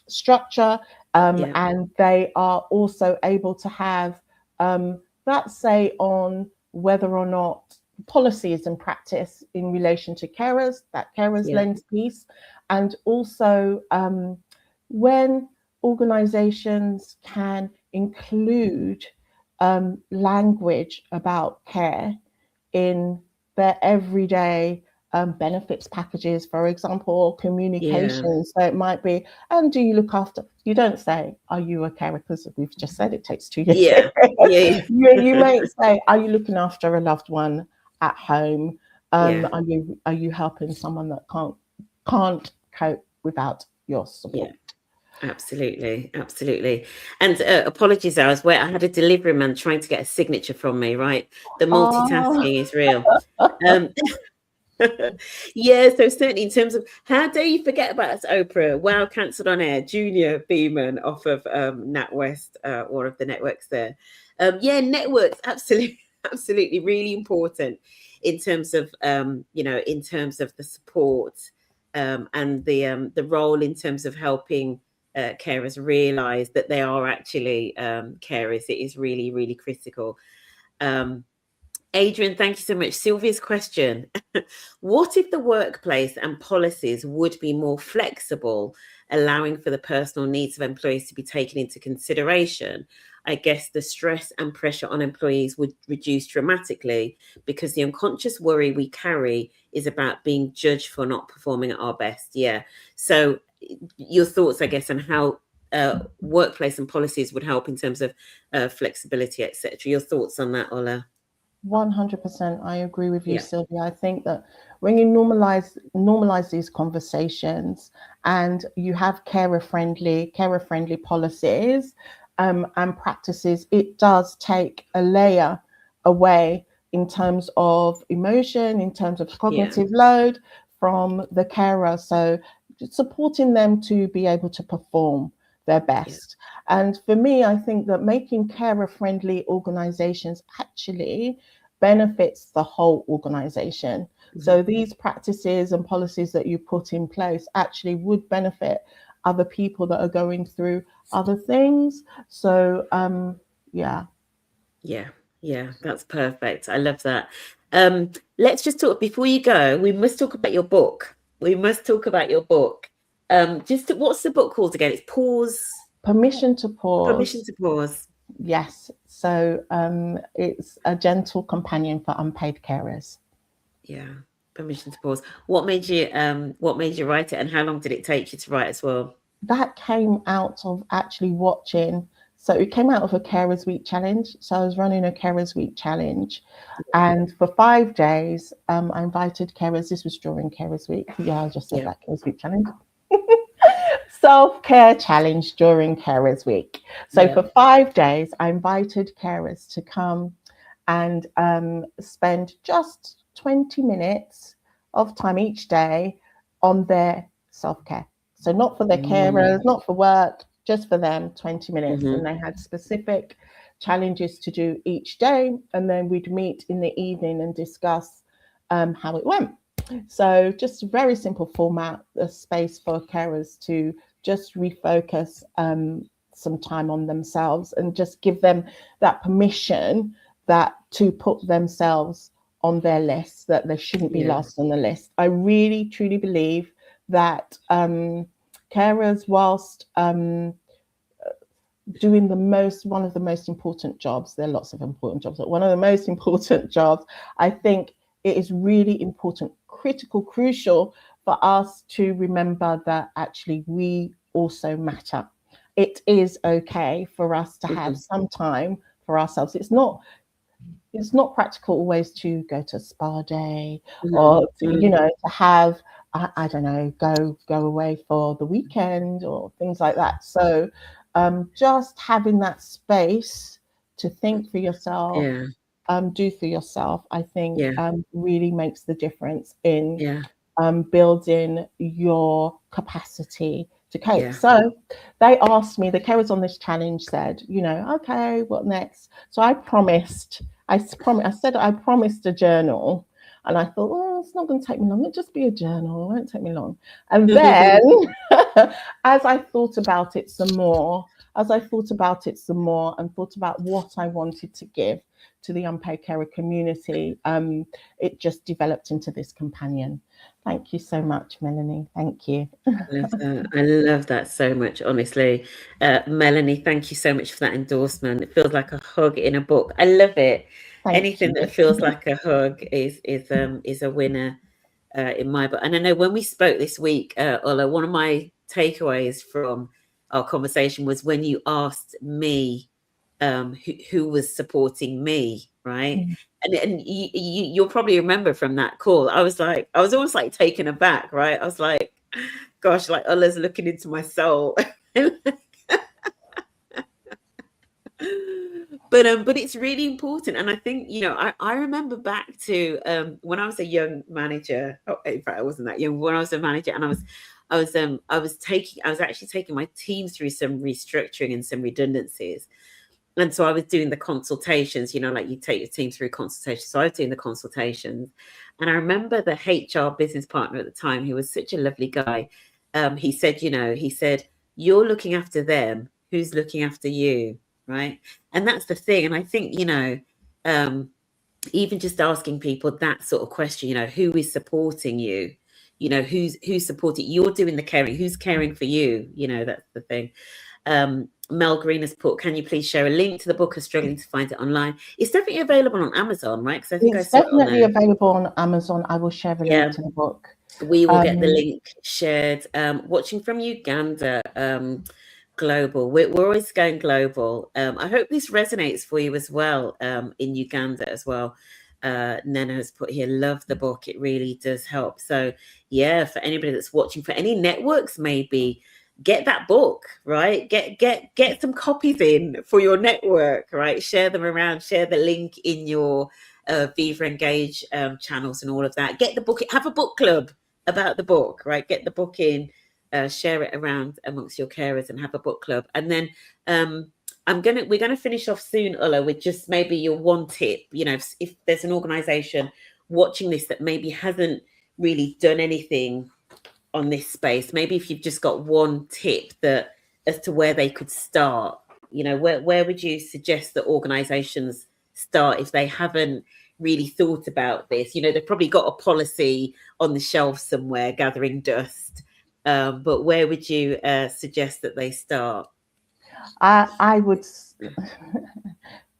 structure, Yeah. and they are also able to have that say on whether or not policies and practice in relation to carers, that carers Yeah. lens piece, and also when organizations can include language about care in their everyday benefits packages, for example, or Yeah. communications. So it might be, and do you look after? You don't say, "Are you a carer?" Because we've just said it takes 2 years. Yeah. Yeah. You may say, "Are you looking after a loved one at home? Yeah. Are you helping someone that can't cope without your Yeah. support?" Absolutely, absolutely. And apologies, I had a delivery man trying to get a signature from me, right? The Oh, multitasking is real. Um, yeah, so certainly in terms of how dare you forget about us, Oprah? Wow, cancelled on air. Junior Beeman off of NatWest, one of the networks there. Yeah, networks, absolutely, absolutely, really important in terms of in terms of the support and the role in terms of helping carers realize that they are actually carers. It is really, really critical. Um, Adrian, thank you so much. Sylvia's question: what if the workplace and policies would be more flexible, allowing for the personal needs of employees to be taken into consideration? I guess the stress and pressure on employees would reduce dramatically, because the unconscious worry we carry is about being judged for not performing at our best. Yeah. So, your thoughts, I guess, on how workplace and policies would help in terms of flexibility, etc. Your thoughts on that, Ola? 100%. I agree with you, Yeah. Sylvia. I think that when you normalize these conversations, and you have carer friendly policies and practices, it does take a layer away in terms of emotion, in terms of Yeah. cognitive load from the carer. So supporting them to be able to perform their Yeah. best. And for me, I think that making carer friendly organizations actually benefits the whole organization. Mhm. So these practices and policies that you put in place actually would benefit other people that are going through other things. So yeah. Yeah, yeah, that's perfect. I love that. Let's just talk before you go. We must talk about your book. We must talk about your book. What's the book called again? It's Pause, Permission to Permission pause. to Pause. Yes. So it's a gentle companion for unpaid carers. Yeah, Permission to Pause. What made you write it, and how long did it take you to write as well? That came out of actually watching. So it came out of a Carers Week challenge. So I was running a Carers Week challenge. And for 5 days, I invited carers. This was during Carers Week. Yeah, I just said Yeah, that, Carers Week challenge. Self-care challenge during Carers Week. So yeah, for 5 days, I invited carers to come and spend just 20 minutes of time each day on their self-care. So not for their mm, carers, not for work, just for them, 20 minutes. hmm, And they had specific challenges to do each day. And then we'd meet in the evening and discuss how it went. So just a very simple format, a space for carers to just refocus some time on themselves and just give them that permission that to put themselves on their list, that they shouldn't be yeah, last on the list. I really truly believe that carers, whilst doing one of the most important jobs. There are lots of important jobs, but one of the most important jobs, I think it is really important, critical, crucial for us to remember that actually we also matter. It is okay for us to have some time for ourselves. It's not practical always to go to a spa day or to have I don't know, go away for the weekend or things like that. So just having that space to think for yourself, Yeah. do for yourself, I think Yeah. really makes the difference in Yeah. building your capacity to cope. Yeah. So they asked me, the carers on this challenge said, okay, what next? So I said I promised a journal. And I thought, it's not going to take me long. It'll just be a journal. It won't take me long. And then as I thought about it some more, and thought about what I wanted to give to the unpaid carer community, it just developed into this companion. Thank you so much, Melanie. Thank you. I love that so much, honestly. Melanie, thank you so much for that endorsement. It feels like a hug in a book. I love it. Thank Anything you. that feels like a hug is a winner in my book. And I know when we spoke this week, Ola, one of my takeaways from our conversation was when you asked me who was supporting me, right? And you'll probably remember from that call, I was almost like taken aback, right? I was like, gosh, like Ola's looking into my soul. But it's really important, and I think I remember back to when I was a young manager. Oh, in fact, I wasn't that young when I was a manager, and I was actually taking my team through some restructuring and some redundancies. And so I was doing the consultations, like you take your team through consultations. So I was doing the consultations. And I remember the HR business partner at the time, who was such a lovely guy. He said, you're looking after them. Who's looking after you? Right. And that's the thing. And I think, um, even just asking people that sort of question, who is supporting you? Who's supporting you're doing the caring, who's caring for you? That's the thing. Mel Green has put, can you please share a link to the book? I'm struggling to find it online. It's definitely available on Amazon, right? Because I think I It's saw it on definitely there. available on Amazon. I will share a Yeah, link to the book. we will get the link shared. Watching from Uganda, global. We're always going global. I hope this resonates for you as well, in Uganda as well. Nena has put here, love the book. It really does help. So yeah, for anybody that's watching, for any networks, maybe get that book, right? Get some copies in for your network, right? Share them around, share the link in your Viva Engage channels and all of that. Get the book, have a book club about the book, right? Get the book in, share it around amongst your carers and have a book club. And then we're gonna finish off soon, Ola, with just maybe your one tip. If there's an organization watching this that maybe hasn't really done anything on this space, maybe if you've just got one tip that as to where they could start, where would you suggest that organizations start if they haven't really thought about this? They've probably got a policy on the shelf somewhere gathering dust, but where would you suggest that they start? I would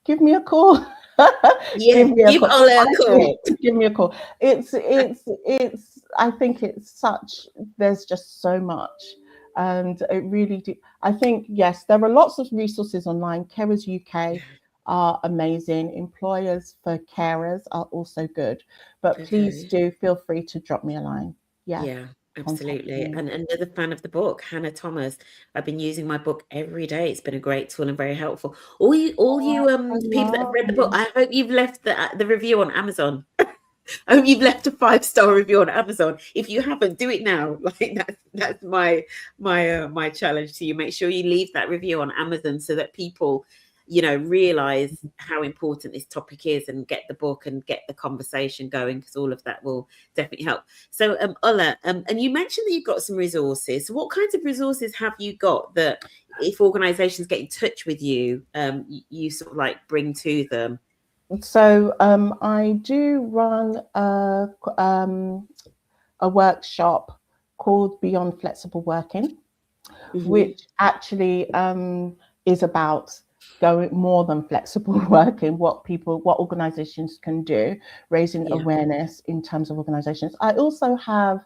give me a call. Yeah, give Ola a call. Give me a call. It's I think there's just so much, and it really I think, yes, there are lots of resources online. Carers UK are amazing. Employers for carers are also good, but please Okay. do feel free to drop me a line. Yeah, Contact absolutely. me. And another fan of the book, Hannah Thomas. I've been using my book every day. It's been a great tool and very helpful. All you I people that have read the book, know. I hope you've left the review on Amazon. I hope you've left a 5-star review on Amazon. If you haven't, do it now. Like that's my challenge to you. Make sure you leave that review on Amazon so that people, realize how important this topic is and get the book and get the conversation going, because all of that will definitely help. So, Ola, and you mentioned that you've got some resources. So what kinds of resources have you got that if organizations get in touch with you, you sort of like bring to them? So I do run a workshop called Beyond Flexible Working, Mm-hmm. which actually is about going more than flexible working, what organizations can do, raising awareness in terms of organizations. I also have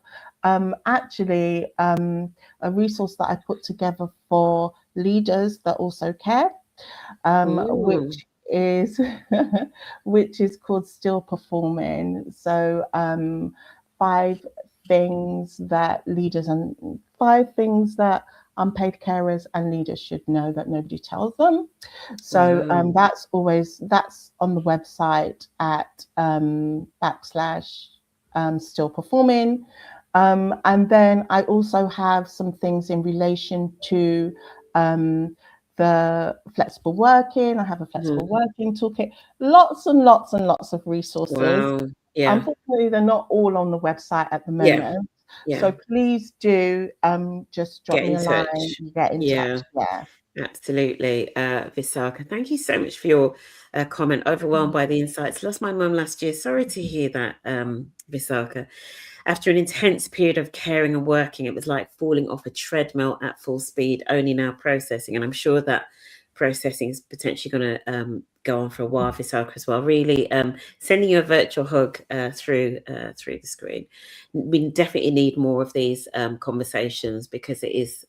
actually a resource that I put together for leaders that also care, which is which is called Still Performing. So 5 things that unpaid carers and leaders should know that nobody tells them. So that's on the website at / Still Performing. And then I also have some things in relation to the flexible working. I have a flexible working toolkit, lots and lots and lots of resources. Wow. Yeah. Unfortunately, they're not all on the website at the moment. Yeah. So please do just drop me a line, get in touch. Yeah. Absolutely. Visaka, thank you so much for your comment. Overwhelmed by the insights. Lost my mum last year. Sorry to hear that, Visaka. After an intense period of caring and working, it was like falling off a treadmill at full speed, only now processing. And I'm sure that processing is potentially going to go on for a while, Visaka, as well. Really sending you a virtual hug through the screen. We definitely need more of these conversations, because it is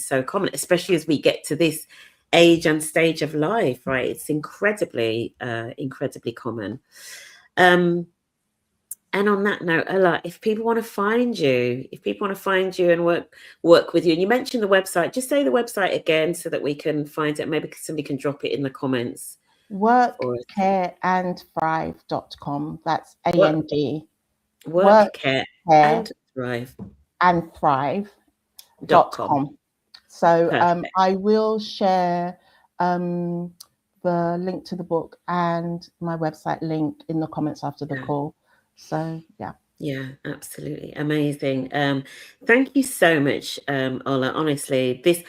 so common, especially as we get to this age and stage of life, right? It's incredibly common. And on that note, Ola, if people want to find you and work with you, and you mentioned the website, just say the website again so that we can find it. Maybe somebody can drop it in the comments. Workcareandthrive.com. That's AND. Workcare and thrive. And thrive.com. So I will share the link to the book and my website link in the comments after the call. So yeah, absolutely amazing. Thank you so much, Ola. Honestly, this,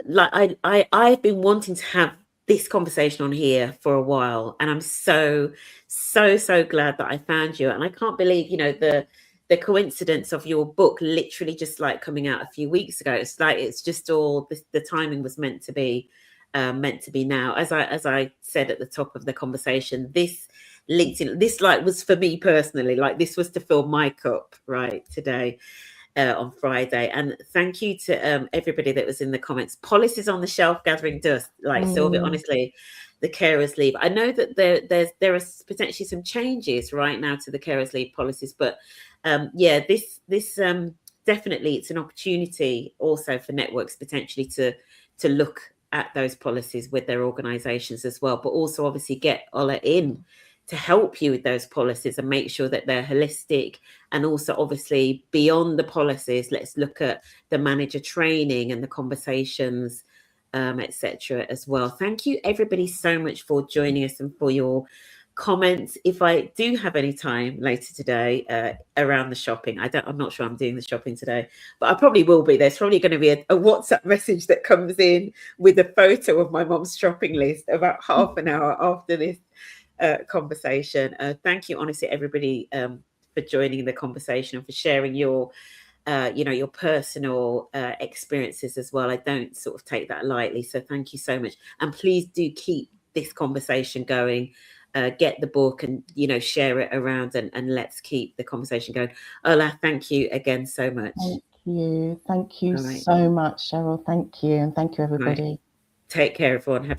like, I've been wanting to have this conversation on here for a while, and I'm so glad that I found you. And I can't believe, the coincidence of your book literally just like coming out a few weeks ago. It's like it's just all the timing was meant to be now. As I said at the top of the conversation, this LinkedIn, this like was for me personally, like this was to fill my cup right today on Friday. And thank you to everybody that was in the comments. Policies on the shelf gathering dust, like Sylvia, honestly, the carers leave. I know that there are potentially some changes right now to the carers leave policies, but this definitely, it's an opportunity also for networks potentially to look at those policies with their organizations as well, but also obviously get Ola in to help you with those policies and make sure that they're holistic. And also obviously beyond the policies, let's look at the manager training and the conversations, etc. as well. Thank you everybody so much for joining us and for your comments. If I do have any time later today around the shopping, I'm not sure I'm doing the shopping today, but I probably will be. There's probably going to be a WhatsApp message that comes in with a photo of my mom's shopping list about half an hour after this conversation. Thank you, honestly, everybody, for joining the conversation and for sharing your your personal experiences as well. I don't sort of take that lightly, so thank you so much. And please do keep this conversation going. Get the book and share it around, and let's keep the conversation going. Ola, thank you again so much. Thank you so much, Cheryl. Thank you, and thank you everybody. Right. Take care, everyone. Have